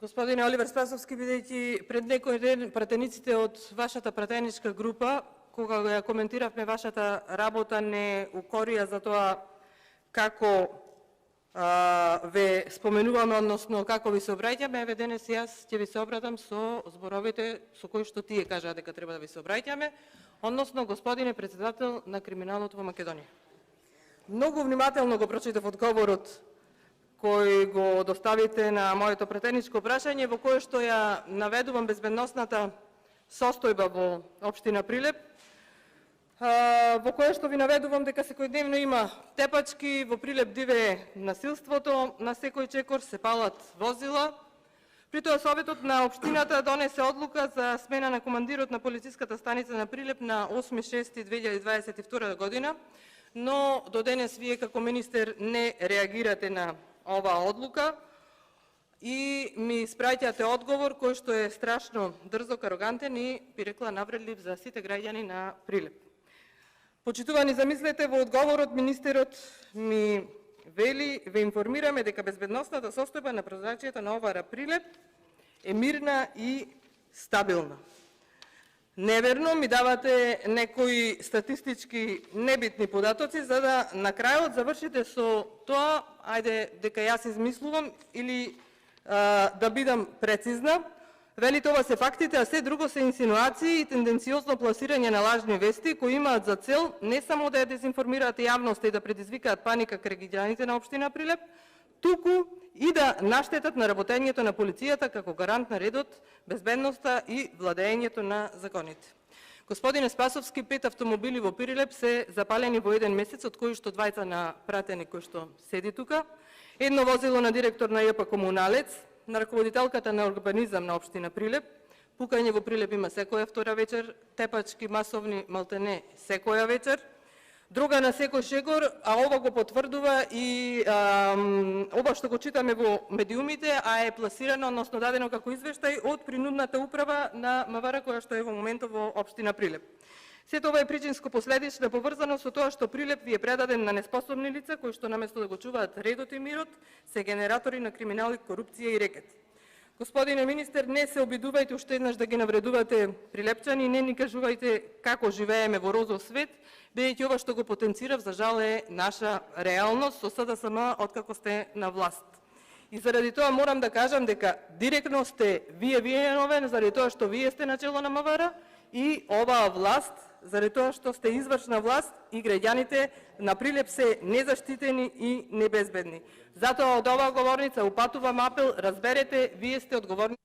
Господине Оливер Спасовски, бидејќи пред некој ден пратениците од вашата пратеничка група, кога ја коментиравме вашата работа, не укорија за тоа како ве споменуваме, односно како ви се обраќаме. Еве денес јас ќе ви се обратам со зборовите со кои што тие кажаа дека треба да ви се обраќаме, односно господине председател на криминалот во Македонија. Многу внимателно го прочитав одговорот кој го доставите на моето пратеничко прашање, во кое што ја наведувам безбедносната состојба во општина Прилеп, во кое што ви наведувам дека секојдневно има тепачки, во Прилеп дивее насилството, на секој чекор се палат возила. При тоа Советот на општината донесе одлука за смена на командирот на полициската станица на Прилеп на 8.6.2022 година, но до денес вие како министер не реагирате на оваа одлука и ми испраќате одговор кој што е страшно дрзок, арогантен и, би рекла, навредлив за сите граѓани на Прилеп. Почитувани, замислете, во одговорот министерот ми вели: ве информираме дека безбедносната состојба на прозрачјата на ОВАР Прилеп е мирна и стабилна. Неверно ми давате некои статистички небитни податоци, за да на крајот завршите со тоа, ајде дека јас измислувам или да бидам прецизна. Велите ова се фактите, а се друго се инсинуации и тенденциозно пласирање на лажни вести кои имаат за цел не само да ја дезинформираат јавноста и да предизвикаат паника кај граѓаните на општина Прилеп, туку и да наштетат на работењето на полицијата како гарант на редот, безбедноста и владењето на законите. Господине Спасовски, 5 автомобили во Прилеп се запалени во еден месец, од кои што 2 на пратени кој што седи тука, едно возило на директор на ЈП Комуналец, на раководителката на урбанизам на општина Прилеп. Пукање во Прилеп има секоја втора вечер, тепачки масовни малтене секоја вечер, друга на секој шегор, а ова го потврдува и ова што го читаме во медиумите, а е пласирано, односно дадено како извештај од принудната управа на МВР која што е во моментот во општина Прилеп. Сето ова е причинско-последична поврзано со тоа што Прилеп ви е предаден на неспособни лица кои што наместо да го чуваат редот и мирот, се генератори на криминал и корупција и рекет. Господине министер, не се обидувајте уште еднаш да ги навредувате прилепчани, не ни кажувајте како живееме во розов свет, бидејќи ова што го потенцирав за жал е наша реалност со СДСМ откако сте на власт. И заради тоа морам да кажам дека директно сте вие виновен заради тоа што вие сте начело на МВР и оваа власт заради тоа што сте извршна власт и граѓаните на Прилеп се незаштитени и небезбедни. Затоа од оваа говорница упатувам апел, разберете, вие сте одговорни.